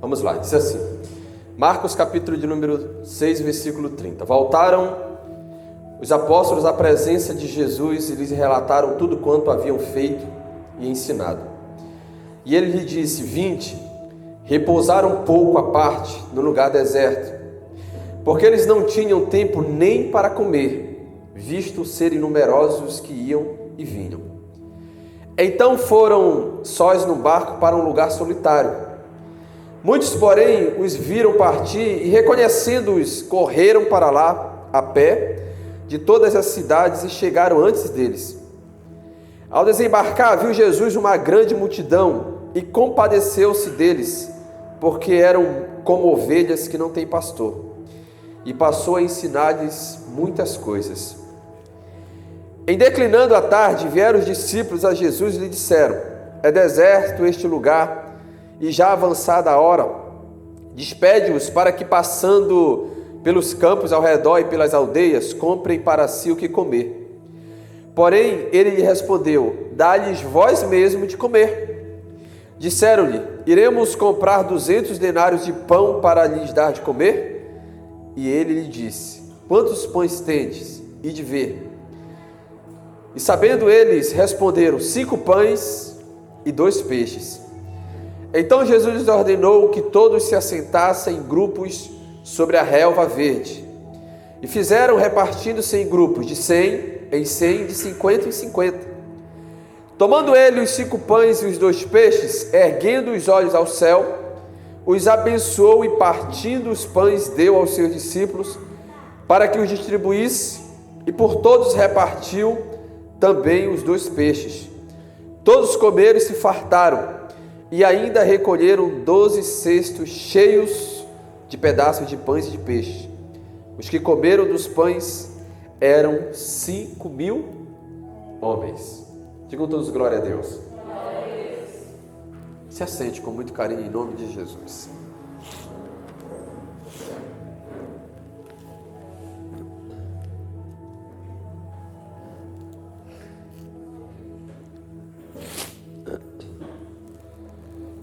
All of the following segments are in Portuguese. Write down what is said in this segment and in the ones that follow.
Vamos lá, diz assim. Marcos capítulo de número 6, versículo 30. Voltaram os apóstolos à presença de Jesus e lhes relataram tudo quanto haviam feito e ensinado. E ele lhe disse: vinde, repousar um pouco à parte no lugar deserto, porque eles não tinham tempo nem para comer, visto serem numerosos os que iam e vinham. Então foram sós no barco para um lugar solitário. Muitos, porém, os viram partir e, reconhecendo-os, correram para lá a pé de todas as cidades e chegaram antes deles. Ao desembarcar, viu Jesus uma grande multidão e compadeceu-se deles, porque eram como ovelhas que não têm pastor, e passou a ensinar-lhes muitas coisas. Em declinando a tarde, vieram os discípulos a Jesus e lhe disseram: é deserto este lugar, e já avançada a hora, despede-os para que, passando pelos campos ao redor e pelas aldeias, comprem para si o que comer. Porém, ele lhe respondeu: dá-lhes vós mesmo de comer. Disseram-lhe: iremos comprar 200 denários de pão para lhes dar de comer? E ele lhe disse: quantos pães tendes? E de ver. E sabendo eles, responderam: 5 pães e 2 peixes. Então Jesus lhes ordenou que todos se assentassem em grupos sobre a relva verde. E fizeram, repartindo-se em grupos de 100 em 100, de 50 em 50. Tomando ele os 5 pães e os 2 peixes, erguendo os olhos ao céu, os abençoou e, partindo os pães, deu aos seus discípulos para que os distribuísse, e por todos repartiu também os 2 peixes. Todos comeram e se fartaram, e ainda recolheram 12 cestos cheios de pedaços de pães e de peixe. Os que comeram dos pães eram 5.000 homens. Digam todos glória a Deus. Se assente com muito carinho em nome de Jesus.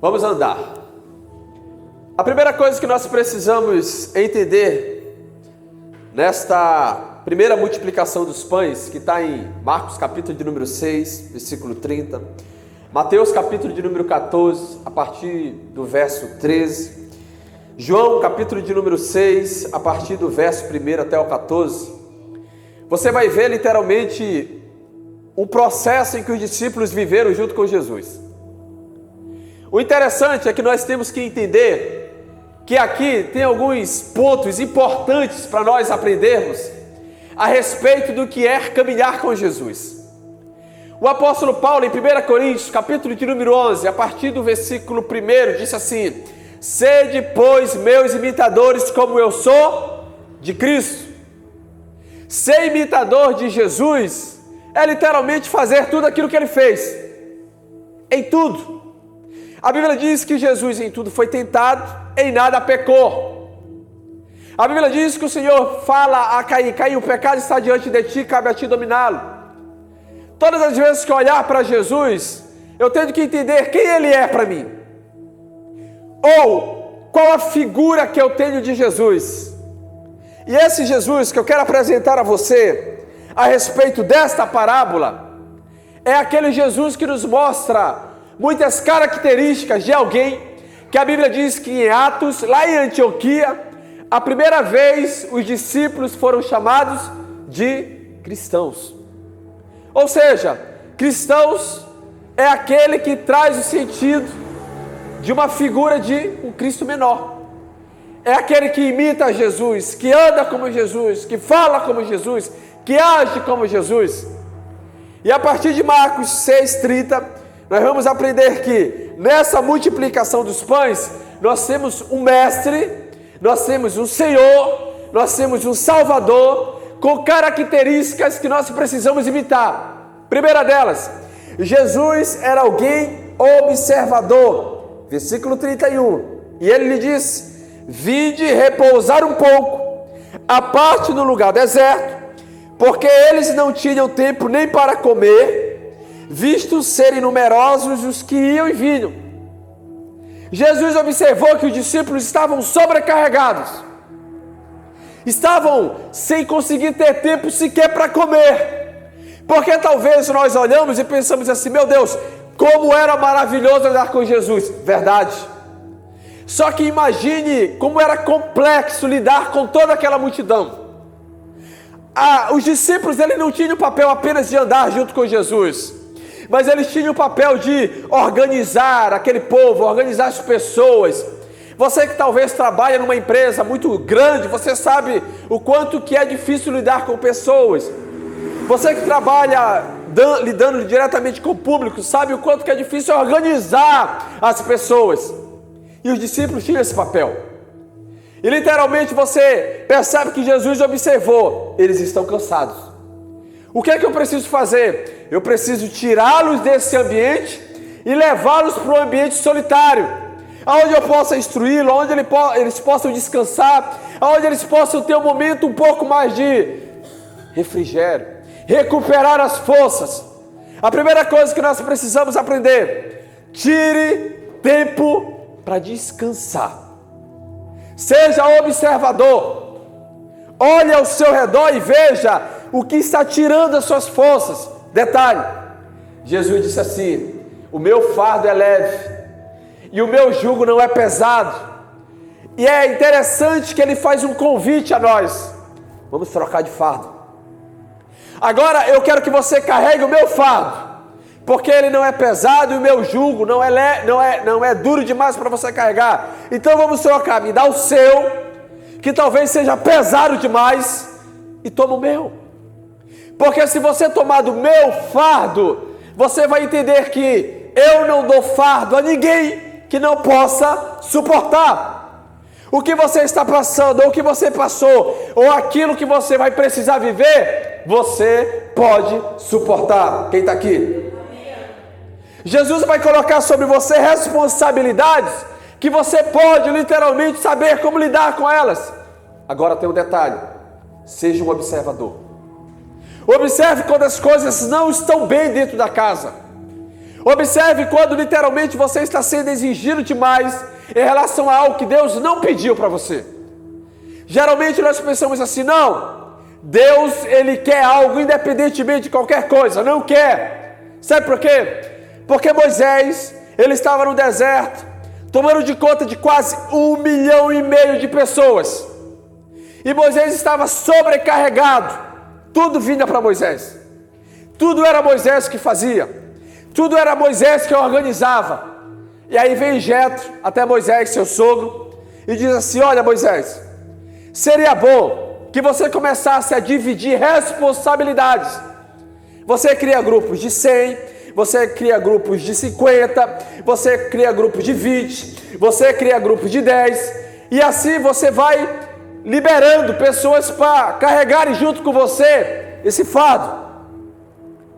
Vamos andar. A primeira coisa que nós precisamos entender nesta primeira multiplicação dos pães, que está em Marcos capítulo de número 6, versículo 30, Mateus capítulo de número 14, a partir do verso 13, João capítulo de número 6, a partir do verso 1 até o 14, você vai ver literalmente o processo em que os discípulos viveram junto com Jesus. O interessante é que nós temos que entender que aqui tem alguns pontos importantes para nós aprendermos a respeito do que é caminhar com Jesus. O apóstolo Paulo, em 1 Coríntios, capítulo de número 11, a partir do versículo 1, disse assim: sede, pois, meus imitadores, como eu sou de Cristo. Ser imitador de Jesus é literalmente fazer tudo aquilo que ele fez, em tudo. A Bíblia diz que Jesus em tudo foi tentado, em nada pecou. A Bíblia diz que o Senhor fala a Caim: Caim, o pecado está diante de ti, cabe a ti dominá-lo. Todas as vezes que eu olhar para Jesus, eu tenho que entender quem Ele é para mim, ou qual a figura que eu tenho de Jesus. E esse Jesus que eu quero apresentar a você, a respeito desta parábola, é aquele Jesus que nos mostra muitas características de alguém que a Bíblia diz que em Atos, lá em Antioquia, a primeira vez os discípulos foram chamados de cristãos. Ou seja, cristãos é aquele que traz o sentido de uma figura de um Cristo menor. É aquele que imita Jesus, que anda como Jesus, que fala como Jesus, que age como Jesus. E a partir de Marcos 6,30, nós vamos aprender que nessa multiplicação dos pães, nós temos um mestre, nós temos um Senhor, nós temos um Salvador, com características que nós precisamos imitar. Primeira delas, Jesus era alguém observador. Versículo 31. E ele lhe disse: vinde repousar um pouco, à parte no lugar deserto, porque eles não tinham tempo nem para comer, visto serem numerosos os que iam e vinham. Jesus observou que os discípulos estavam sobrecarregados, estavam sem conseguir ter tempo sequer para comer, porque talvez nós olhamos e pensamos assim: meu Deus, como era maravilhoso andar com Jesus. Verdade. Só que imagine como era complexo lidar com toda aquela multidão. Os discípulos, eles não tinham o papel apenas de andar junto com Jesus, mas eles tinham o papel de organizar aquele povo, organizar as pessoas. Você que talvez trabalha numa empresa muito grande, você sabe o quanto que é difícil lidar com pessoas. Você que trabalha lidando diretamente com o público, sabe o quanto que é difícil organizar as pessoas. E os discípulos tinham esse papel. E literalmente você percebe que Jesus observou: eles estão cansados. O que é que eu preciso fazer? Eu preciso tirá-los desse ambiente e levá-los para um ambiente solitário, onde eu possa instruí-los, onde eles possam descansar, onde eles possam ter um momento um pouco mais de refrigério, recuperar as forças. A primeira coisa que nós precisamos aprender: tire tempo para descansar. Seja observador. Olhe ao seu redor e veja o que está tirando as suas forças. Detalhe: Jesus disse assim: o meu fardo é leve e o meu jugo não é pesado. E é interessante que ele faz um convite a nós: vamos trocar de fardo. Agora eu quero que você carregue o meu fardo, porque ele não é pesado e o meu jugo não é duro demais para você carregar. Então vamos trocar. Me dá o seu, que talvez seja pesado demais, e toma o meu. Porque se você tomar do meu fardo, você vai entender que eu não dou fardo a ninguém que não possa suportar. O que você está passando, ou o que você passou, ou aquilo que você vai precisar viver, você pode suportar. Quem está aqui? Jesus vai colocar sobre você responsabilidades que você pode literalmente saber como lidar com elas. Agora tem um detalhe: seja um observador. Observe quando as coisas não estão bem dentro da casa. Observe quando literalmente você está sendo exigido demais em relação a algo que Deus não pediu para você. Geralmente nós pensamos assim: não, Deus, Ele quer algo independentemente de qualquer coisa. Não quer. Sabe por quê? Porque Moisés, ele estava no deserto, tomando de conta de quase 1,5 milhão de pessoas. E Moisés estava sobrecarregado. Tudo vinha para Moisés. Tudo era Moisés que fazia. Tudo era Moisés que organizava. E aí vem Jetro até Moisés, seu sogro, e diz assim: olha, Moisés, seria bom que você começasse a dividir responsabilidades. Você cria grupos de 100, você cria grupos de 50, você cria grupos de 20, você cria grupos de 10, e assim você vai liberando pessoas para carregarem junto com você esse fardo.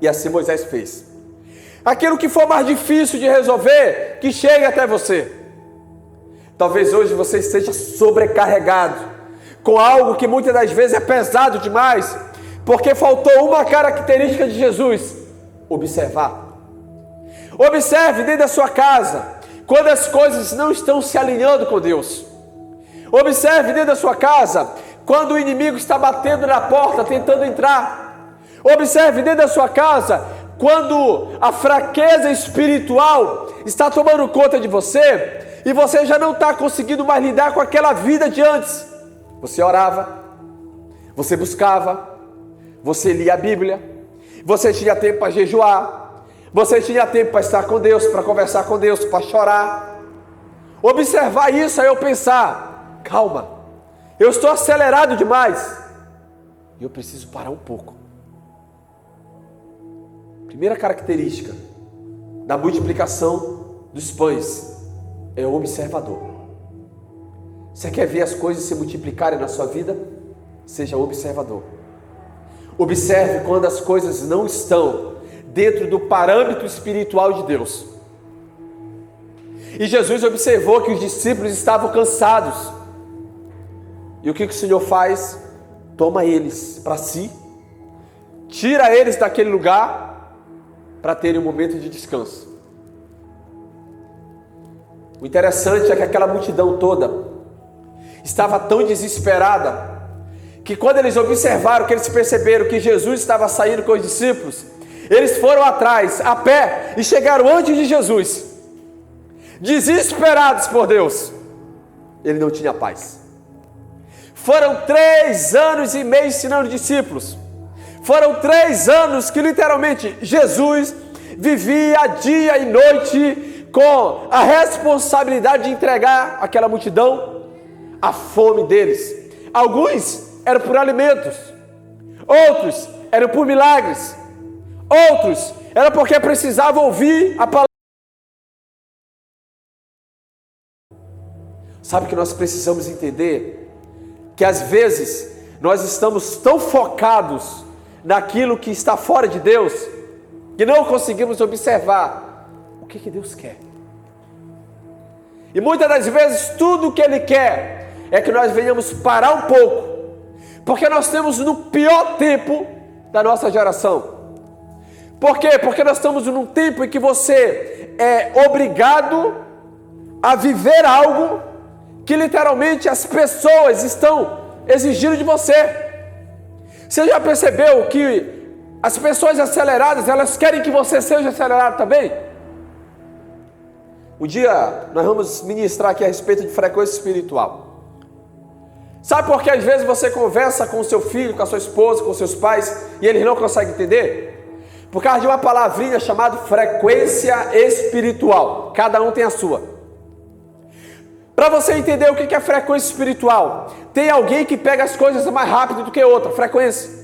E assim Moisés fez. Aquilo que for mais difícil de resolver, que chegue até você. Talvez hoje você esteja sobrecarregado com algo que muitas das vezes é pesado demais, porque faltou uma característica de Jesus: observar. Observe dentro da sua casa, quando as coisas não estão se alinhando com Deus. Observe dentro da sua casa, quando o inimigo está batendo na porta, tentando entrar. Observe dentro da sua casa, quando a fraqueza espiritual está tomando conta de você, e você já não está conseguindo mais lidar com aquela vida de antes. Você orava, você buscava, você lia a Bíblia, você tinha tempo para jejuar, você tinha tempo para estar com Deus, para conversar com Deus, para chorar. Observar isso, aí eu pensar: calma, eu estou acelerado demais e eu preciso parar um pouco. Primeira característica da multiplicação dos pães é o observador. Você quer ver as coisas se multiplicarem na sua vida? Seja observador. Observe quando as coisas não estão dentro do parâmetro espiritual de Deus. E Jesus observou que os discípulos estavam cansados. E o que o Senhor faz? Toma eles para si, tira eles daquele lugar para terem um momento de descanso. O interessante é que aquela multidão toda estava tão desesperada que quando eles observaram, que eles perceberam que Jesus estava saindo com os discípulos, eles foram atrás, a pé, e chegaram antes de Jesus, desesperados por Deus. Ele não tinha paz. Foram 3 anos e meio ensinando discípulos. Foram 3 anos que literalmente Jesus vivia dia e noite com a responsabilidade de entregar aquela multidão a fome deles. Alguns eram por alimentos, outros eram por milagres, outros eram porque precisavam ouvir a palavra. Sabe que nós precisamos entender que às vezes nós estamos tão focados naquilo que está fora de Deus que não conseguimos observar o que Deus quer. E muitas das vezes tudo o que Ele quer é que nós venhamos parar um pouco, porque nós temos no pior tempo da nossa geração. Por quê? Porque nós estamos num tempo em que você é obrigado a viver algo que literalmente as pessoas estão exigindo de você. Você já percebeu que as pessoas aceleradas, elas querem que você seja acelerado também? Um dia nós vamos ministrar aqui a respeito de frequência espiritual. Sabe por que às vezes você conversa com o seu filho, com a sua esposa, com seus pais, e eles não conseguem entender? Por causa de uma palavrinha chamada frequência espiritual. Cada um tem a sua. Para você entender o que é frequência espiritual, tem alguém que pega as coisas mais rápido do que outra, frequência.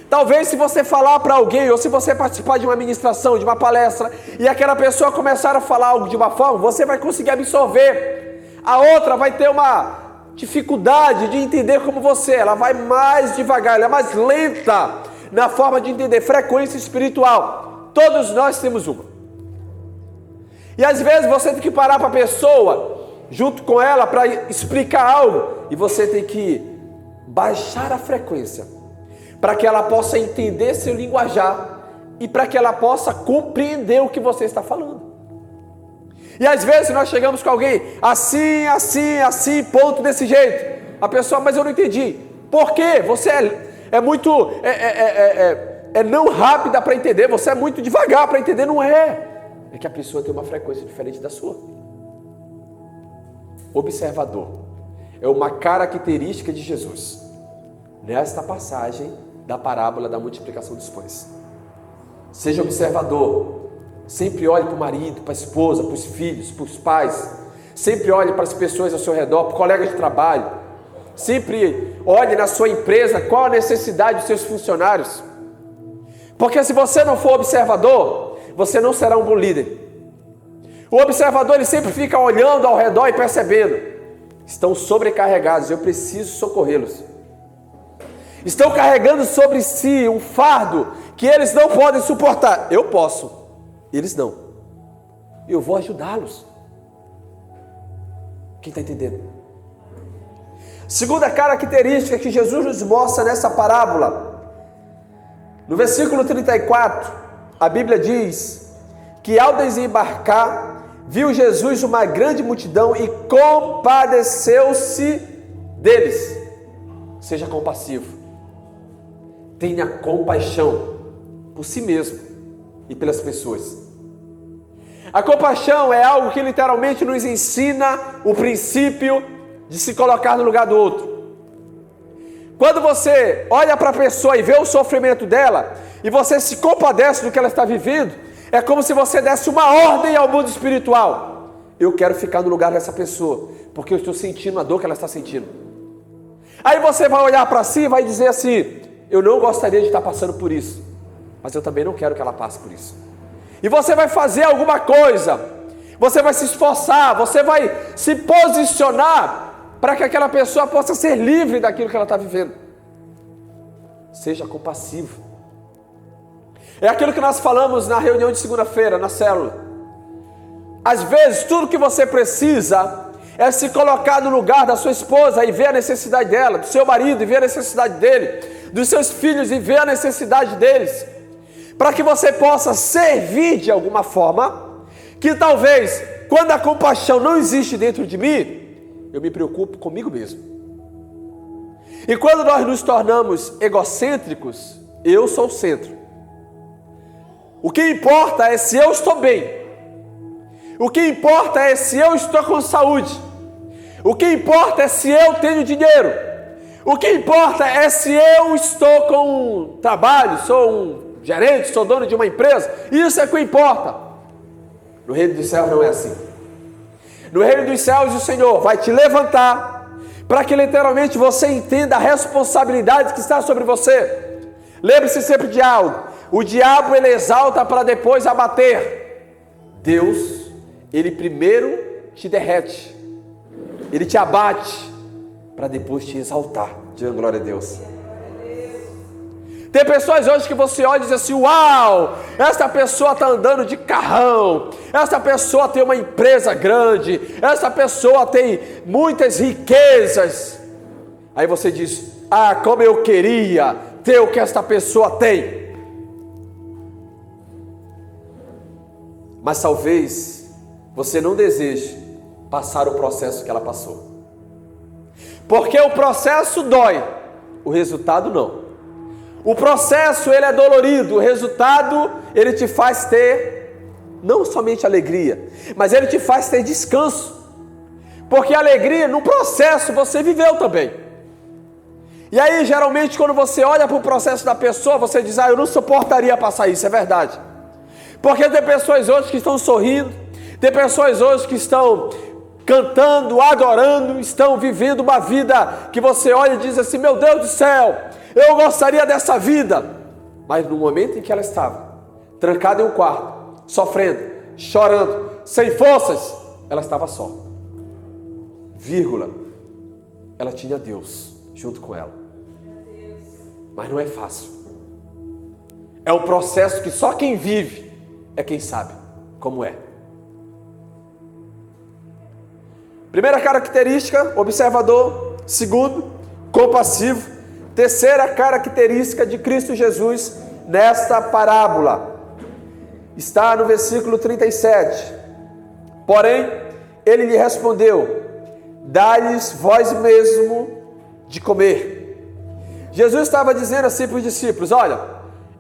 Talvez se você falar para alguém, ou se você participar de uma ministração, de uma palestra, e aquela pessoa começar a falar algo de uma forma, você vai conseguir absorver. A outra vai ter uma dificuldade de entender como você, ela vai mais devagar, ela é mais lenta na forma de entender. Frequência espiritual, todos nós temos uma. E às vezes você tem que parar para a pessoa, junto com ela, para explicar algo, e você tem que baixar a frequência, para que ela possa entender seu linguajar, e para que ela possa compreender o que você está falando. E às vezes nós chegamos com alguém, assim, ponto, desse jeito. A pessoa, mas eu não entendi. Por quê? Você é muito, não rápida para entender, você é muito devagar para entender. Não é. É que a pessoa tem uma frequência diferente da sua. Observador é uma característica de Jesus nesta passagem da parábola da multiplicação dos pães. Seja observador. Sempre olhe para o marido, para a esposa, para os filhos, para os pais. Sempre olhe para as pessoas ao seu redor, para colegas de trabalho. Sempre olhe na sua empresa qual a necessidade dos seus funcionários. Porque se você não for observador, você não será um bom líder. O observador, ele sempre fica olhando ao redor e percebendo. Estão sobrecarregados, eu preciso socorrê-los. Estão carregando sobre si um fardo que eles não podem suportar. Eu posso. Eles não. Eu vou ajudá-los. Quem está entendendo? Segunda característica que Jesus nos mostra nessa parábola. No versículo 34, a Bíblia diz que ao desembarcar, viu Jesus uma grande multidão e compadeceu-se deles. Seja compassivo. Tenha compaixão por si mesmo e pelas pessoas. A compaixão é algo que literalmente nos ensina o princípio de se colocar no lugar do outro. Quando você olha para a pessoa e vê o sofrimento dela, e você se compadece do que ela está vivendo, é como se você desse uma ordem ao mundo espiritual. Eu quero ficar no lugar dessa pessoa, porque eu estou sentindo a dor que ela está sentindo. Aí você vai olhar para si e vai dizer assim, eu não gostaria de estar passando por isso, mas eu também não quero que ela passe por isso. E você vai fazer alguma coisa, você vai se esforçar, você vai se posicionar para que aquela pessoa possa ser livre daquilo que ela está vivendo. Seja compassivo. É aquilo que nós falamos na reunião de segunda-feira, na célula. Às vezes, tudo que você precisa é se colocar no lugar da sua esposa e ver a necessidade dela, do seu marido e ver a necessidade dele, dos seus filhos e ver a necessidade deles, para que você possa servir de alguma forma, que talvez, quando a compaixão não existe dentro de mim, eu me preocupo comigo mesmo. E quando nós nos tornamos egocêntricos, eu sou o centro. O que importa é se eu estou bem. O que importa é se eu estou com saúde. O que importa é se eu tenho dinheiro. O que importa é se eu estou com um trabalho, sou um gerente, sou dono de uma empresa. Isso é o que importa. No reino dos céus não é assim. No reino dos céus o Senhor vai te levantar para que literalmente você entenda a responsabilidade que está sobre você. Lembre-se sempre de algo. O diabo ele exalta para depois abater. Deus, ele primeiro te derrete. Ele te abate para depois te exaltar. Diga glória a Deus. Tem pessoas hoje que você olha e diz assim: uau, essa pessoa está andando de carrão, essa pessoa tem uma empresa grande, essa pessoa tem muitas riquezas. Aí você diz: ah, como eu queria ter o que esta pessoa tem. Mas talvez você não deseje passar o processo que ela passou. Porque o processo dói, o resultado não. O processo ele é dolorido, o resultado ele te faz ter não somente alegria, mas ele te faz ter descanso. Porque alegria no processo você viveu também. E aí geralmente quando você olha para o processo da pessoa, você diz: ah, eu não suportaria passar isso, é verdade. Porque tem pessoas hoje que estão sorrindo, tem pessoas hoje que estão cantando, adorando, estão vivendo uma vida que você olha e diz assim: meu Deus do céu, eu gostaria dessa vida. Mas no momento em que ela estava trancada em um quarto, sofrendo, chorando, sem forças, ela estava só. Vírgula. Ela tinha Deus junto com ela. Mas não é fácil. É um processo que só quem vive é quem sabe como é. Primeira característica, observador. Segundo, compassivo. Terceira característica de Cristo Jesus nesta parábola está no versículo 37. Porém, ele lhe respondeu: dai-lhes vós mesmo de comer. Jesus estava dizendo assim para os discípulos: olha,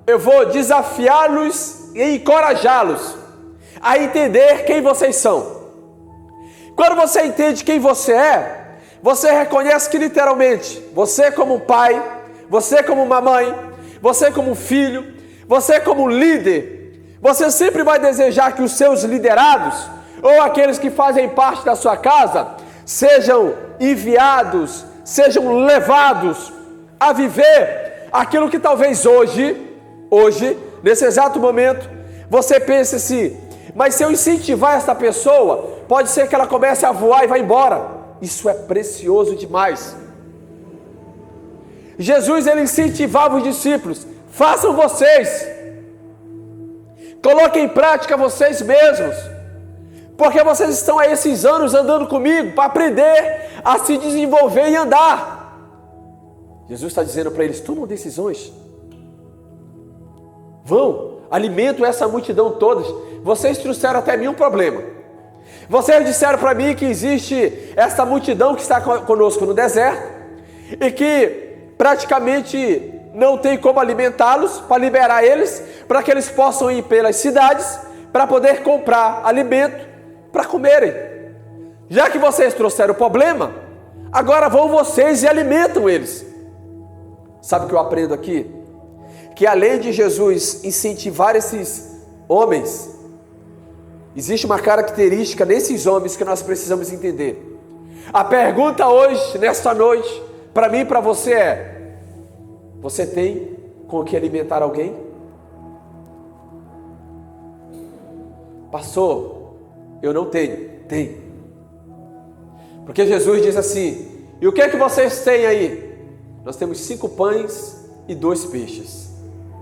eu vou desafiá-los e encorajá-los a entender quem vocês são. Quando você entende quem você é, você reconhece que literalmente, você como pai, você como uma mãe, você como filho, você como líder, você sempre vai desejar que os seus liderados, ou aqueles que fazem parte da sua casa, sejam enviados, sejam levados a viver aquilo que talvez hoje, nesse exato momento, você pense assim: mas se eu incentivar essa pessoa, pode ser que ela comece a voar e vá embora. Isso é precioso demais. Jesus ele incentivava os discípulos: façam vocês, coloquem em prática vocês mesmos, porque vocês estão há esses anos andando comigo para aprender a se desenvolver e andar. Jesus está dizendo para eles: tomam decisões, vão, alimentam essa multidão toda. Vocês trouxeram até mim um problema. Vocês disseram para mim que existe essa multidão que está conosco no deserto e que praticamente não tem como alimentá-los, para liberar eles, para que eles possam ir pelas cidades para poder comprar alimento para comerem. Já que vocês trouxeram o problema, agora vão vocês e alimentam eles. Sabe o que eu aprendo aqui? Que além de Jesus incentivar esses homens, existe uma característica nesses homens que nós precisamos entender. A pergunta hoje, nesta noite, para mim e para você é: você tem com o que alimentar alguém? Pastor, eu não tenho. Tem. Porque Jesus diz assim: e o que é que vocês têm aí? Nós temos 5 pães e 2 peixes.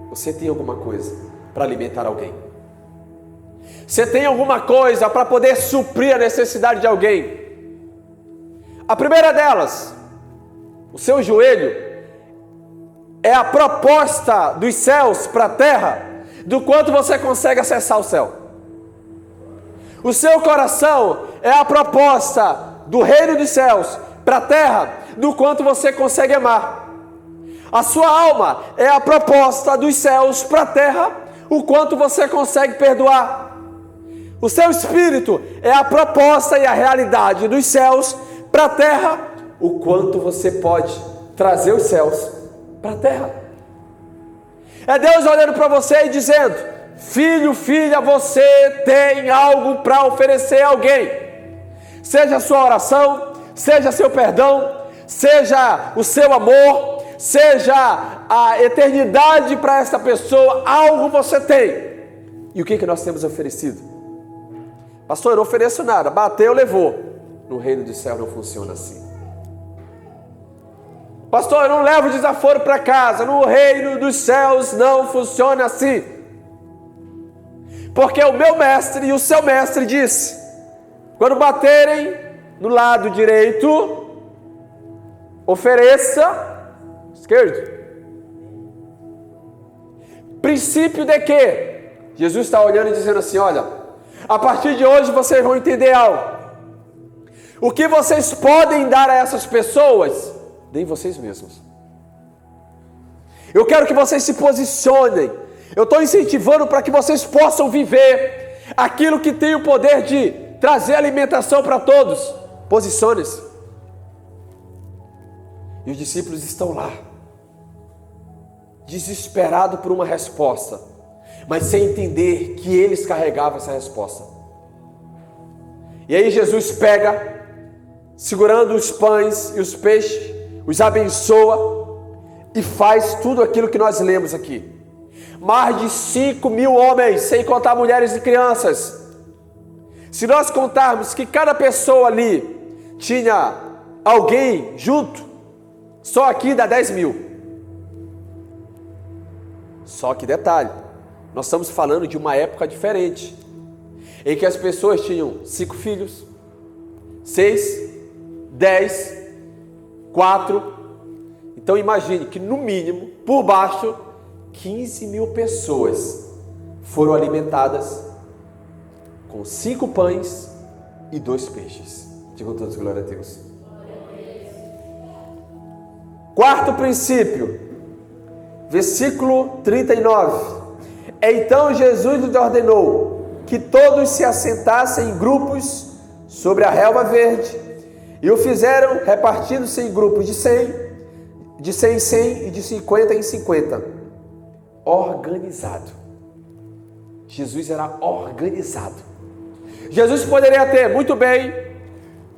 Você tem alguma coisa para alimentar alguém? Você tem alguma coisa para poder suprir a necessidade de alguém? A primeira delas, o seu joelho, é a proposta dos céus para a terra, do quanto você consegue acessar o céu. O seu coração é a proposta do reino dos céus para a terra, do quanto você consegue amar. A sua alma é a proposta dos céus para a terra, o quanto você consegue perdoar. O seu espírito é a proposta e a realidade dos céus para a terra, o quanto você pode trazer os céus para a terra. É Deus olhando para você e dizendo: filho, filha, você tem algo para oferecer a alguém. Seja a sua oração, seja seu perdão, seja o seu amor, seja a eternidade para essa pessoa, algo você tem. E o que nós temos oferecido? Pastor, eu não ofereço nada, bateu, levou. No reino do céu não funciona assim. Pastor, eu não levo desaforo para casa. No reino dos céus não funciona assim. Porque o meu mestre e o seu mestre disse: quando baterem no lado direito, ofereça esquerdo. Princípio de que? Jesus está olhando e dizendo assim: olha, a partir de hoje vocês vão entender algo. O que vocês podem dar a essas pessoas, deem vocês mesmos. Eu quero que vocês se posicionem. Eu estou incentivando para que vocês possam viver aquilo que tem o poder de trazer alimentação para todos. Posicione-se. E os discípulos estão lá, desesperados por uma resposta, mas sem entender que eles carregavam essa resposta. E aí Jesus pega, segurando os pães e os peixes, os abençoa e faz tudo aquilo que nós lemos aqui. Mais de 5.000 homens, sem contar mulheres e crianças. Se nós contarmos que cada pessoa ali tinha alguém junto, só aqui dá 10.000. Só que detalhe, nós estamos falando de uma época diferente, em que as pessoas tinham 5 filhos, 6, 10, 4. Então imagine que no mínimo, por baixo, 15.000 pessoas foram alimentadas com 5 pães e 2 peixes. Digam todos glória a Deus. Quarto princípio, versículo 39. Então Jesus lhes ordenou que todos se assentassem em grupos sobre a relva verde, e o fizeram repartindo-se em grupos de 100 em 100 e de 50 em 50. Organizado. Jesus era organizado. Jesus poderia ter, muito bem,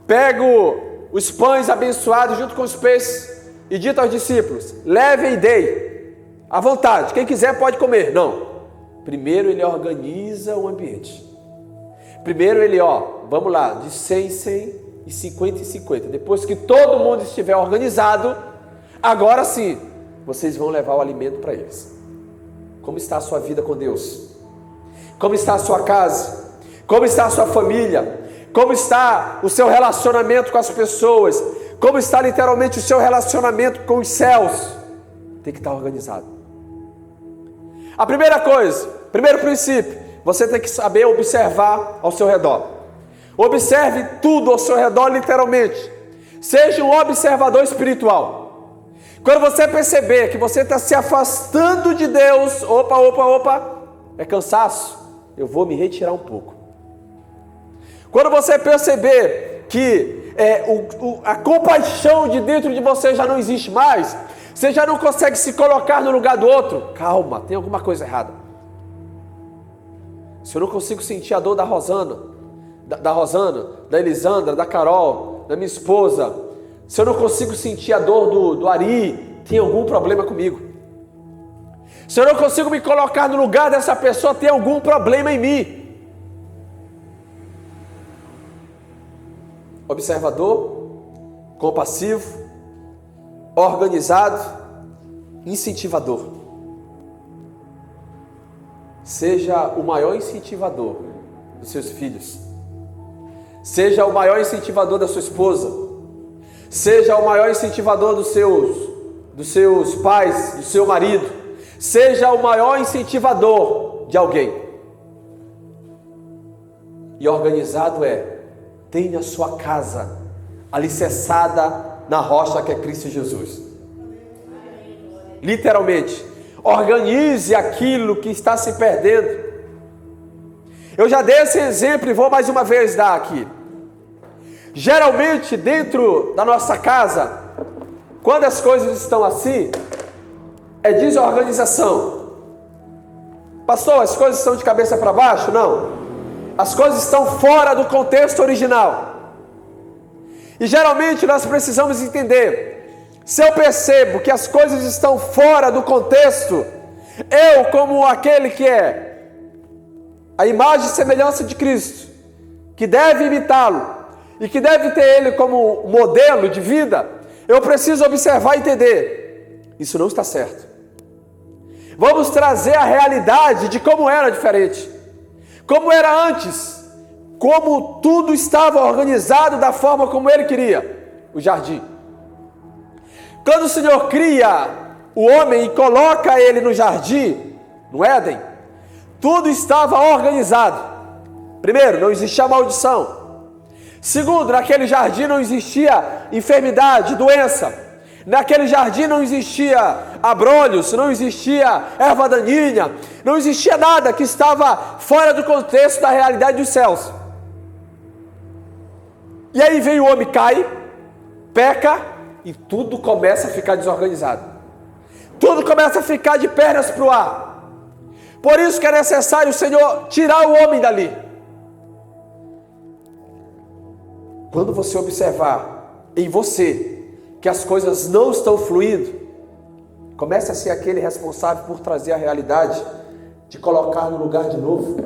pego os pães abençoados junto com os peixes e dito aos discípulos: levem e deem, à vontade, quem quiser pode comer. Não. Primeiro ele organiza o ambiente. Primeiro ele, vamos lá, de 100 em 100 e 50 em 50. Depois que todo mundo estiver organizado, agora sim, vocês vão levar o alimento para eles. Como está a sua vida com Deus? Como está a sua casa? Como está a sua família? Como está o seu relacionamento com as pessoas? Como está literalmente o seu relacionamento com os céus? Tem que estar organizado. A primeira coisa, primeiro princípio, você tem que saber observar ao seu redor. Observe tudo ao seu redor literalmente. Seja um observador espiritual. Quando você perceber que você está se afastando de Deus, opa, é cansaço, eu vou me retirar um pouco. Quando você perceber que a compaixão de dentro de você já não existe mais, você já não consegue se colocar no lugar do outro, calma, tem alguma coisa errada. Se eu não consigo sentir a dor da Rosana, da Elisandra, da Carol, da minha esposa, se eu não consigo sentir a dor do Ari, tem algum problema comigo. Se eu não consigo me colocar no lugar dessa pessoa, tem algum problema em mim. Observador, compassivo, organizado, incentivador. Seja o maior incentivador dos seus filhos. Seja o maior incentivador da sua esposa. Seja o maior incentivador dos seus pais, do seu marido. Seja o maior incentivador de alguém. e organizado tenha a sua casa alicerçada na rocha que é Cristo Jesus. Literalmente, organize aquilo que está se perdendo. Eu já dei esse exemplo e vou mais uma vez dar aqui. Geralmente, dentro da nossa casa, quando as coisas estão assim, é desorganização. Pastor, as coisas estão de cabeça para baixo? Não. As coisas estão fora do contexto original. E geralmente nós precisamos entender, se eu percebo que as coisas estão fora do contexto, eu, como aquele que é a imagem e semelhança de Cristo, que deve imitá-lo e que deve ter ele como modelo de vida, eu preciso observar e entender, isso não está certo. Vamos trazer a realidade de como era diferente, como era antes, como tudo estava organizado da forma como ele queria, o jardim. Quando o Senhor cria o homem e coloca ele no jardim, no Éden, tudo estava organizado. Primeiro, não existia maldição. Segundo, naquele jardim não existia enfermidade, doença. Naquele jardim não existia abrolhos, não existia erva daninha, não existia nada que estava fora do contexto da realidade dos céus. E aí vem o homem, cai, peca e tudo começa a ficar desorganizado. Tudo começa a ficar de pernas para o ar. Por isso que é necessário o Senhor tirar o homem dali. Quando você observar em você que as coisas não estão fluindo, comece a ser aquele responsável por trazer a realidade, de colocar no lugar de novo.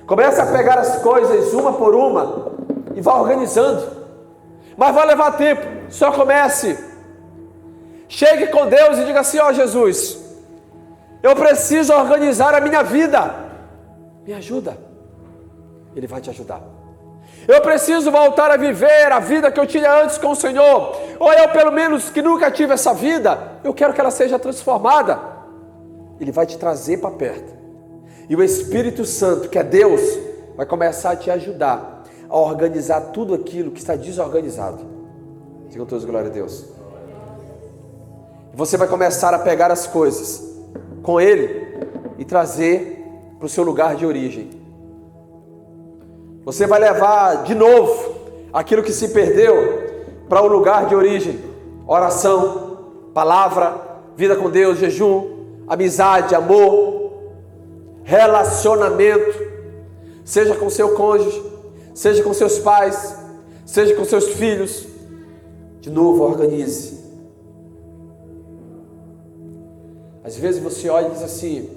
Comece a pegar as coisas uma por uma e vá organizando. Mas vai levar tempo, só comece. Chegue com Deus e diga assim: ó Jesus, eu preciso organizar a minha vida, me ajuda. Ele vai te ajudar. Eu preciso voltar a viver a vida que eu tinha antes com o Senhor, ou eu pelo menos que nunca tive essa vida, eu quero que ela seja transformada. Ele vai te trazer para perto, e o Espírito Santo, que é Deus, vai começar a te ajudar a organizar tudo aquilo que está desorganizado. Digam todos glória a Deus. Você vai começar a pegar as coisas com Ele e trazer para o seu lugar de origem. Você vai levar de novo aquilo que se perdeu para o lugar de origem. Oração, palavra, vida com Deus, jejum, amizade, amor, relacionamento, seja com seu cônjuge, seja com seus pais, seja com seus filhos. De novo, organize. Às vezes você olha e diz assim: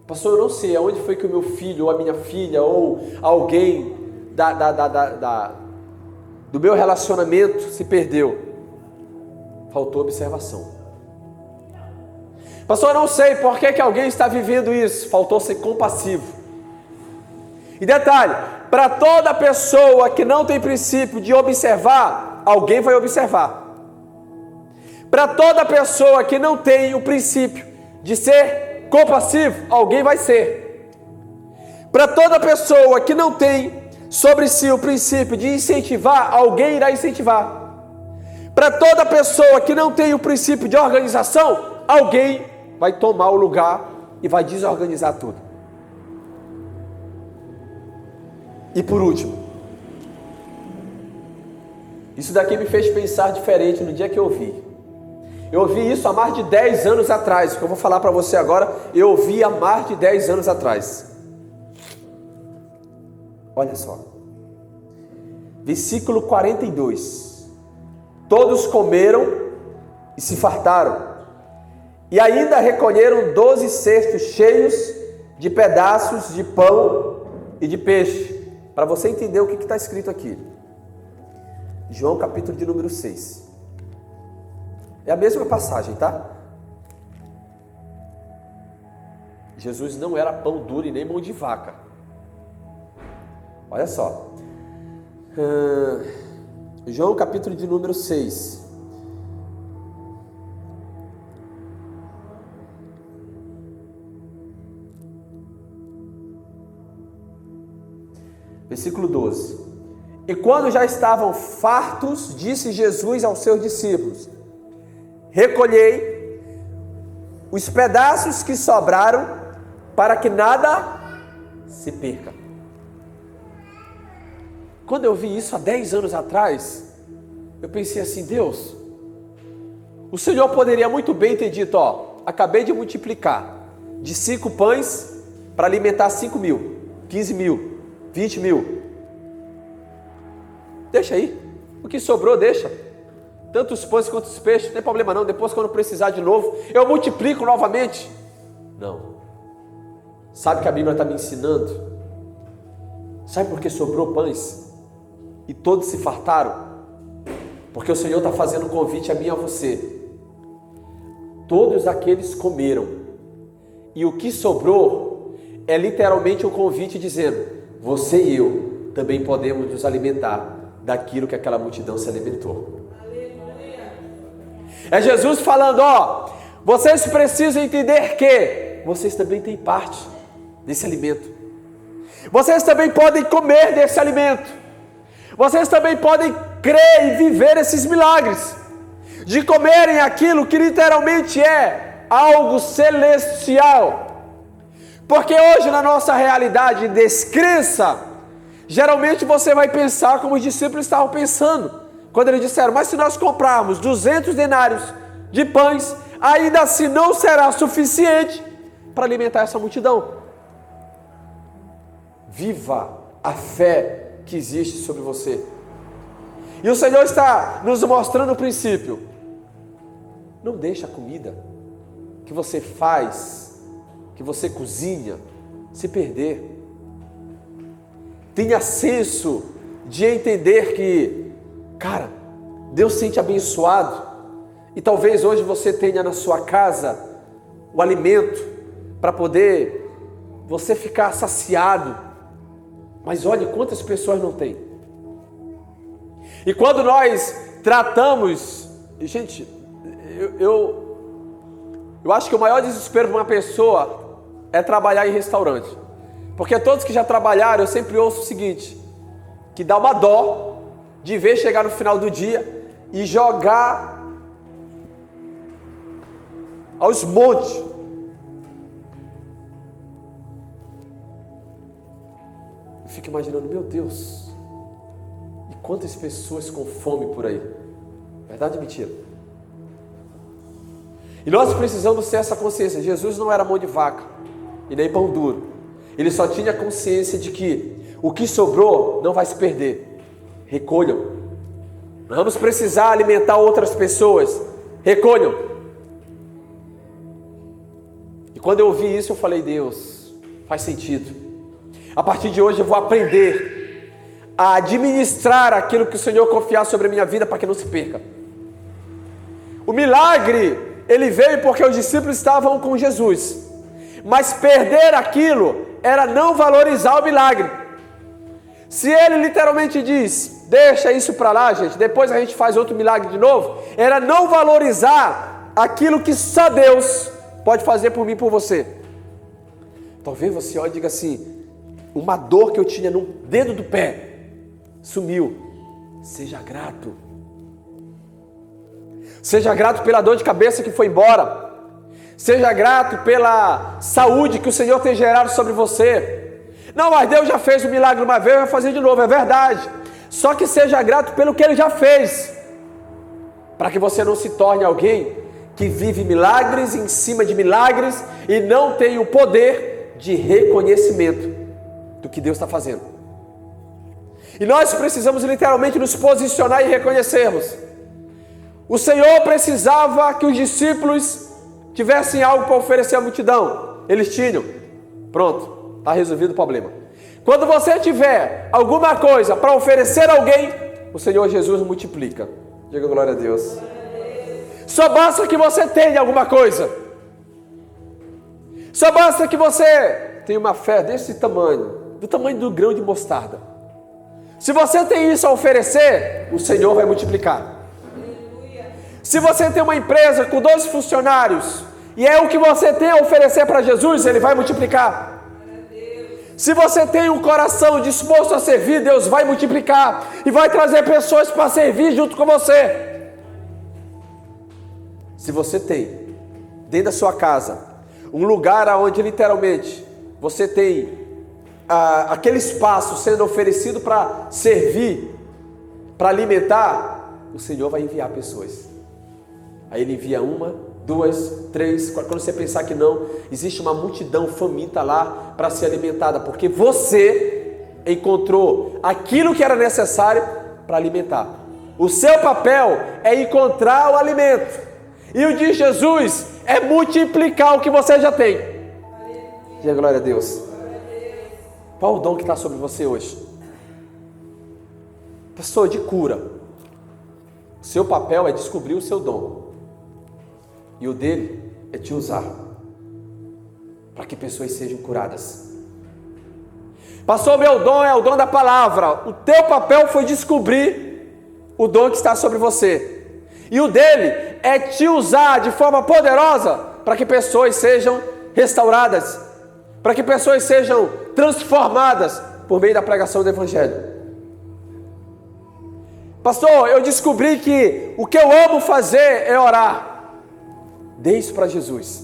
pastor, eu não sei aonde foi que o meu filho ou a minha filha ou alguém do meu relacionamento se perdeu. Faltou observação. Pastor, eu não sei por que alguém está vivendo isso. Faltou ser compassivo. E detalhe, para toda pessoa que não tem princípio de observar, alguém vai observar. Para toda pessoa que não tem o princípio de ser compassivo, alguém vai ser. Para toda pessoa que não tem sobre si o princípio de incentivar, alguém irá incentivar. Para toda pessoa que não tem o princípio de organização, alguém vai tomar o lugar e vai desorganizar tudo. E por último, isso daqui me fez pensar diferente no dia que eu ouvi. Eu ouvi isso há mais de 10 anos atrás. O que eu vou falar para você agora, eu ouvi há mais de 10 anos atrás. Olha só. Versículo 42. Todos comeram e se fartaram, e ainda recolheram 12 cestos cheios de pedaços de pão e de peixe. Para você entender o que está escrito aqui. João capítulo de número 6. É a mesma passagem, tá? Jesus não era pão duro e nem mão de vaca. Olha só. João capítulo de número 6. Versículo 12. E quando já estavam fartos, disse Jesus aos seus discípulos: recolhei os pedaços que sobraram, para que nada se perca. Quando eu vi isso há 10 anos atrás, eu pensei assim: Deus, o Senhor poderia muito bem ter dito, acabei de multiplicar de 5 pães para alimentar 5 mil, 15 mil, 20 mil. Deixa aí, o que sobrou deixa. Tanto os pães quanto os peixes, não tem problema não, depois quando precisar de novo, eu multiplico novamente. Não. Sabe o que a Bíblia está me ensinando? Sabe por que sobrou pães? E todos se fartaram? Porque o Senhor está fazendo um convite a mim e a você. Todos aqueles comeram. E o que sobrou é literalmente um convite dizendo: você e eu também podemos nos alimentar daquilo que aquela multidão se alimentou. É Jesus falando: vocês precisam entender que vocês também têm parte desse alimento. Vocês também podem comer desse alimento. Vocês também podem crer e viver esses milagres, de comerem aquilo que literalmente é algo celestial. Porque hoje na nossa realidade de descrença, geralmente você vai pensar como os discípulos estavam pensando, quando eles disseram: mas se nós comprarmos 200 denários de pães, ainda assim não será suficiente para alimentar essa multidão. Viva a fé que existe sobre você. E o Senhor está nos mostrando o princípio: não deixe a comida que você faz, que você cozinha, se perder. Tenha senso de entender que, cara, Deus sente abençoado, e talvez hoje você tenha na sua casa o alimento para poder você ficar saciado, mas olhe quantas pessoas não têm. E quando nós tratamos, gente, eu acho que o maior desespero de uma pessoa é trabalhar em restaurante. Porque todos que já trabalharam, eu sempre ouço o seguinte, que dá uma dó de ver chegar no final do dia e jogar aos montes. Eu fico imaginando: meu Deus, e quantas pessoas com fome por aí? Verdade ou mentira? E nós precisamos ter essa consciência. Jesus não era mão de vaca e nem pão duro. Ele só tinha consciência de que o que sobrou não vai se perder. Recolham. Nós vamos precisar alimentar outras pessoas. Recolham. E quando eu ouvi isso, eu falei: Deus, faz sentido. A partir de hoje eu vou aprender a administrar aquilo que o Senhor confiar sobre a minha vida para que não se perca. O milagre, ele veio porque os discípulos estavam com Jesus. Mas perder aquilo era não valorizar o milagre. Se ele literalmente diz: deixa isso para lá, gente, depois a gente faz outro milagre de novo, era não valorizar aquilo que só Deus pode fazer por mim e por você. Talvez você olhe e diga assim: uma dor que eu tinha no dedo do pé sumiu. Seja grato. Seja grato pela dor de cabeça que foi embora. Seja grato pela saúde que o Senhor tem gerado sobre você. Não, mas Deus já fez o milagre uma vez, vai fazer de novo, é verdade. Só que seja grato pelo que Ele já fez, para que você não se torne alguém que vive milagres em cima de milagres e não tem o poder de reconhecimento do que Deus está fazendo. E nós precisamos literalmente nos posicionar e reconhecermos. O Senhor precisava que os discípulos tivessem algo para oferecer à multidão. Eles tinham. Pronto, está resolvido o problema. Quando você tiver alguma coisa para oferecer a alguém, o Senhor Jesus multiplica. Diga glória a Deus. Só basta que você tenha alguma coisa. Só basta que você tenha uma fé desse tamanho, do tamanho do grão de mostarda. Se você tem isso a oferecer, o Senhor vai multiplicar. Se você tem uma empresa com 12 funcionários e é o que você tem a oferecer para Jesus, Ele vai multiplicar. Se você tem um coração disposto a servir, Deus vai multiplicar e vai trazer pessoas para servir junto com você. Se você tem, dentro da sua casa, um lugar onde literalmente você tem aquele espaço sendo oferecido para servir, para alimentar, o Senhor vai enviar pessoas. Aí Ele envia 1, 2, 3, quando você pensar que não, existe uma multidão faminta lá para ser alimentada, porque você encontrou aquilo que era necessário para alimentar. O seu papel é encontrar o alimento, e o de Jesus é multiplicar o que você já tem. Diga glória a Deus. Qual o dom que está sobre você hoje? Pastor, de cura. O seu papel é descobrir o seu dom. E o dele é te usar para que pessoas sejam curadas. Pastor, meu dom é o dom da palavra. O teu papel foi descobrir o dom que está sobre você. E o dele é te usar de forma poderosa para que pessoas sejam restauradas, para que pessoas sejam transformadas por meio da pregação do Evangelho. Pastor, eu descobri que o que eu amo fazer é orar. Dê isso para Jesus.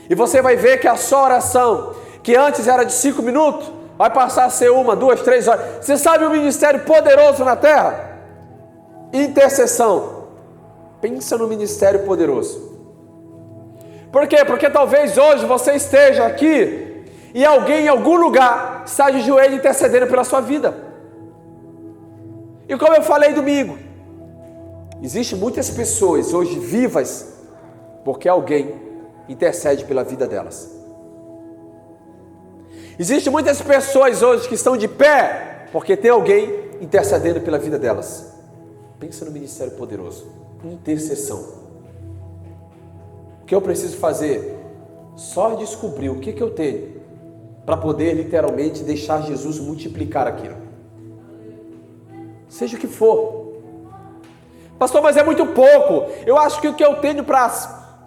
E você vai ver que a sua oração, que antes era de 5 minutos, vai passar a ser 1, 2, 3 horas. Você sabe um ministério poderoso na terra? Intercessão. Pensa no ministério poderoso. Por quê? Porque talvez hoje você esteja aqui e alguém em algum lugar está de joelho intercedendo pela sua vida. E como eu falei domingo, existem muitas pessoas hoje vivas porque alguém intercede pela vida delas. Existem muitas pessoas hoje que estão de pé porque tem alguém intercedendo pela vida delas. Pensa no ministério poderoso. Intercessão. O que eu preciso fazer? Só descobrir o que eu tenho para poder literalmente deixar Jesus multiplicar aquilo. Seja o que for. Pastor, mas é muito pouco. Eu acho que o que eu tenho para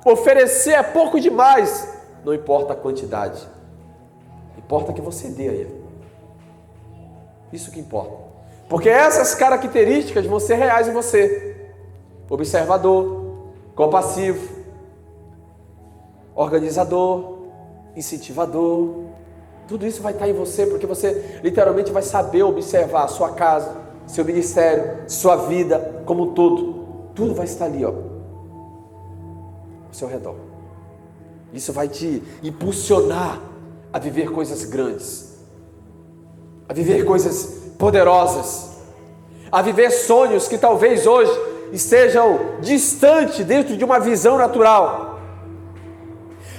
oferecer é pouco demais. Não importa a quantidade. Importa que você dê a Ele. Isso que importa. Porque essas características vão ser reais em você. Observador, compassivo, organizador, incentivador. Tudo isso vai estar em você, porque você literalmente vai saber observar a sua casa, seu ministério, sua vida como um todo. Tudo vai estar ali, ó, ao seu redor. Isso vai te impulsionar a viver coisas grandes, a viver coisas poderosas, a viver sonhos que talvez hoje estejam distantes dentro de uma visão natural.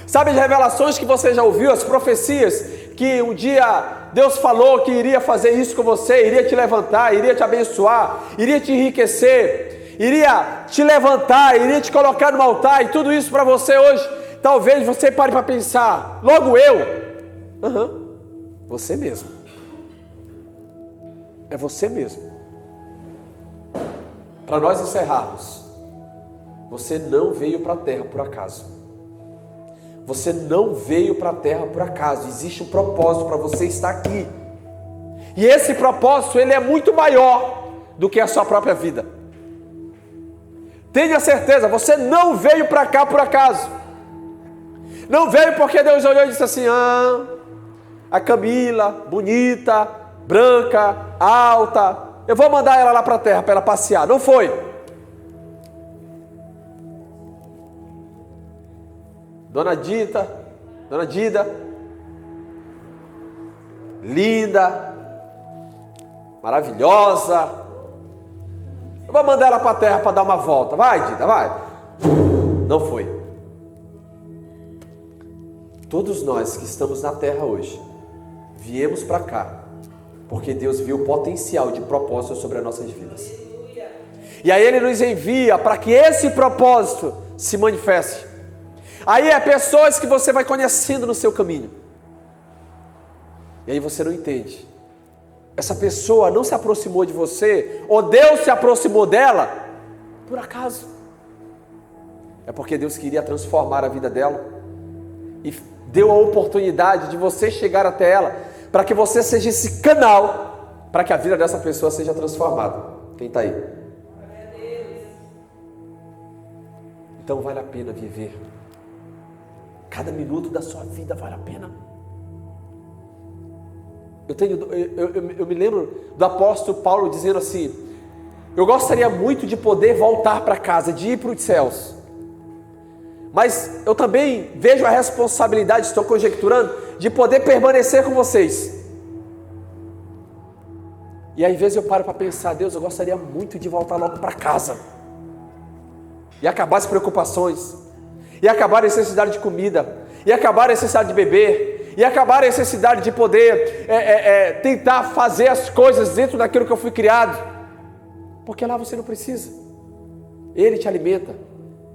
Sabe as revelações que você já ouviu, as profecias, que um dia Deus falou que iria fazer isso com você, iria te levantar, iria te abençoar, iria te enriquecer, iria te levantar, iria te colocar no altar, e tudo isso para você hoje, talvez você pare para pensar, logo eu, você mesmo, é você mesmo. Para nós encerrarmos, você não veio para a terra por acaso. Você não veio para a terra por acaso. Existe um propósito para você estar aqui. E esse propósito, ele é muito maior do que a sua própria vida. Tenha certeza, você não veio para cá por acaso. Não veio porque Deus olhou e disse assim, a Camila, bonita, branca, alta, eu vou mandar ela lá para a terra para ela passear. Não foi. Dona Dida, linda, maravilhosa. Eu vou mandar ela para a terra para dar uma volta. Vai, Dida, vai. Não foi. Todos nós que estamos na terra hoje, viemos para cá, porque Deus viu o potencial de propósito sobre as nossas vidas. E aí Ele nos envia para que esse propósito se manifeste. Aí é pessoas que você vai conhecendo no seu caminho. E aí você não entende. Essa pessoa não se aproximou de você, ou Deus se aproximou dela, por acaso. É porque Deus queria transformar a vida dela e deu a oportunidade de você chegar até ela, para que você seja esse canal, para que a vida dessa pessoa seja transformada. Quem está aí? Então vale a pena viver. Cada minuto da sua vida vale a pena. Eu me lembro do apóstolo Paulo dizendo assim: eu gostaria muito de poder voltar para casa, de ir para os céus. Mas eu também vejo a responsabilidade, estou conjecturando, de poder permanecer com vocês. E aí, às vezes eu paro para pensar: Deus, eu gostaria muito de voltar logo para casa. E acabar as preocupações. E acabar a necessidade de comida. E acabar a necessidade de beber. E acabar a necessidade de poder tentar fazer as coisas dentro daquilo que eu fui criado. Porque lá você não precisa. Ele te alimenta.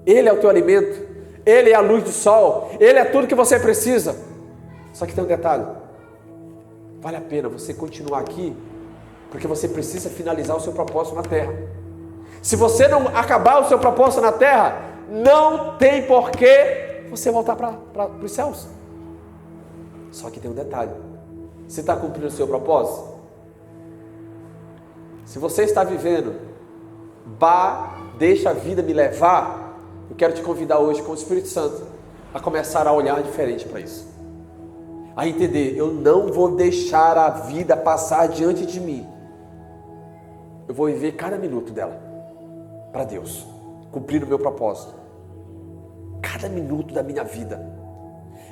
Ele é o teu alimento. Ele é a luz do sol. Ele é tudo que você precisa. Só que tem um detalhe. Vale a pena você continuar aqui, porque você precisa finalizar o seu propósito na terra. Se você não acabar o seu propósito na terra, não tem porquê você voltar para os céus. Só que tem um detalhe. Você está cumprindo o seu propósito? Se você está vivendo, deixa a vida me levar, eu quero te convidar hoje com o Espírito Santo a começar a olhar diferente para isso. A entender: eu não vou deixar a vida passar diante de mim. Eu vou viver cada minuto dela para Deus, cumprir o meu propósito. Cada minuto da minha vida.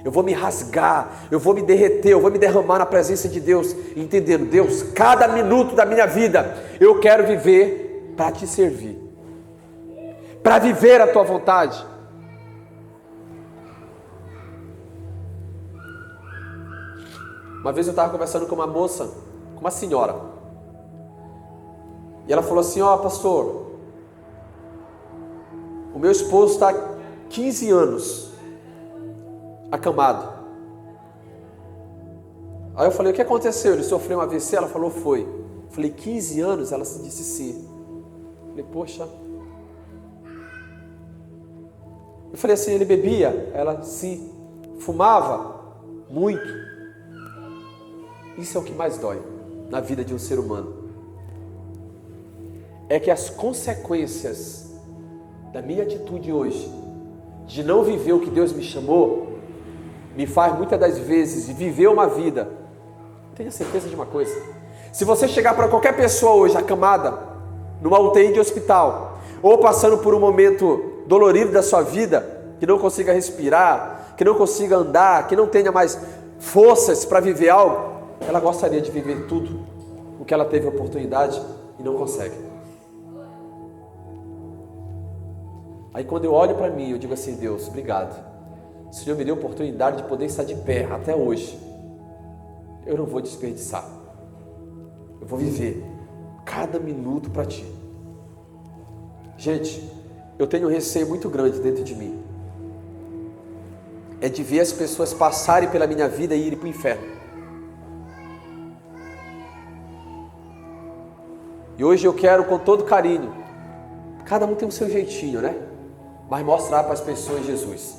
Eu vou me rasgar, eu vou me derreter, eu vou me derramar na presença de Deus, entendendo: Deus, cada minuto da minha vida eu quero viver para te servir, para viver a tua vontade. Uma vez eu estava conversando com uma moça, com uma senhora, e ela falou assim: ó, pastor, o meu esposo está 15 anos acamado. Aí eu falei: o que aconteceu? Ele sofreu um AVC? Ela falou: foi. Eu falei: 15 anos? Ela disse sim. Eu falei: poxa. Eu falei assim: ele bebia? Ela: sim. Fumava? Muito. Isso é o que mais dói na vida de um ser humano. É que as consequências da minha atitude hoje, de não viver o que Deus me chamou, me faz muitas das vezes viver uma vida. Tenha certeza de uma coisa: se você chegar para qualquer pessoa hoje acamada, numa UTI de hospital, ou passando por um momento dolorido da sua vida, que não consiga respirar, que não consiga andar, que não tenha mais forças para viver algo, ela gostaria de viver tudo o que ela teve a oportunidade e não consegue. Aí quando eu olho para mim, eu digo assim: Deus, obrigado. O Senhor me deu a oportunidade de poder estar de pé até hoje. Eu não vou desperdiçar. Eu vou viver cada minuto para Ti. Gente, eu tenho um receio muito grande dentro de mim. É de ver as pessoas passarem pela minha vida e irem para o inferno. E hoje eu quero, com todo carinho, cada um tem o seu jeitinho, né? Mas mostrar para as pessoas Jesus.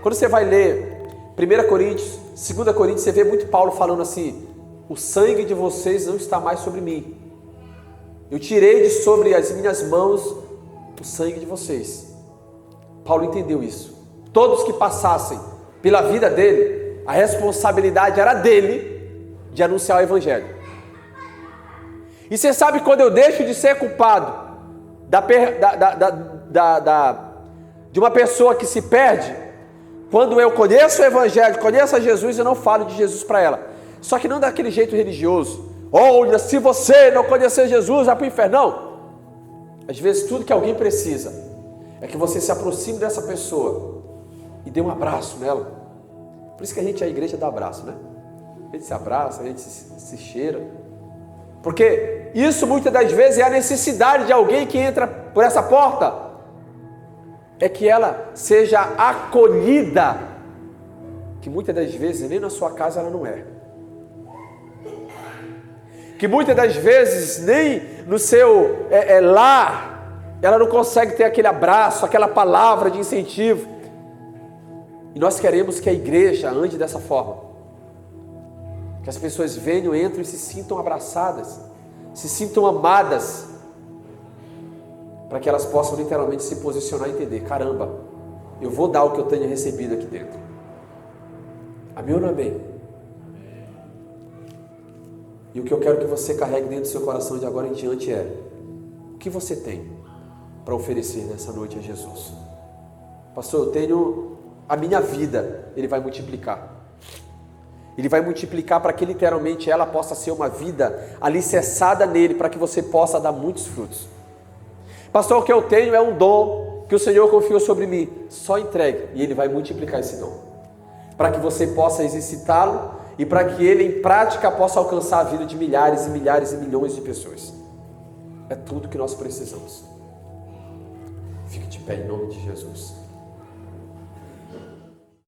Quando você vai ler 1 Coríntios, 2 Coríntios, você vê muito Paulo falando assim: o sangue de vocês não está mais sobre mim. Eu tirei de sobre as minhas mãos o sangue de vocês. Paulo entendeu isso. Todos que passassem pela vida dele, a responsabilidade era dele de anunciar o Evangelho. E você sabe, quando eu deixo de ser culpado de uma pessoa que se perde, quando eu conheço o Evangelho, conheço a Jesus, eu não falo de Jesus para ela. Só que não daquele jeito religioso: olha, se você não conhecer Jesus, vai para o inferno. Não. Às vezes tudo que alguém precisa é que você se aproxime dessa pessoa e dê um abraço nela. Por isso que a gente, a igreja, dá abraço, né? A gente se abraça, a gente se cheira. Porque isso muitas das vezes é a necessidade de alguém que entra por essa porta, é que ela seja acolhida, que muitas das vezes nem na sua casa ela não é. Que muitas das vezes nem no seu lar ela não consegue ter aquele abraço, aquela palavra de incentivo. E nós queremos que a igreja ande dessa forma. Que as pessoas venham, entrem e se sintam abraçadas, se sintam amadas, para que elas possam literalmente se posicionar e entender: caramba, eu vou dar o que eu tenho recebido aqui dentro. Amém ou não amém? E o que eu quero que você carregue dentro do seu coração de agora em diante é: o que você tem para oferecer nessa noite a Jesus? Pastor, eu tenho a minha vida. Ele vai multiplicar. Ele vai multiplicar para que literalmente ela possa ser uma vida alicerçada nele, para que você possa dar muitos frutos. Pastor, o que eu tenho é um dom que o Senhor confiou sobre mim. Só entregue e Ele vai multiplicar esse dom, para que você possa exercitá-lo e para que ele em prática possa alcançar a vida de milhares e milhares e milhões de pessoas. É tudo que nós precisamos. Fique de pé em nome de Jesus.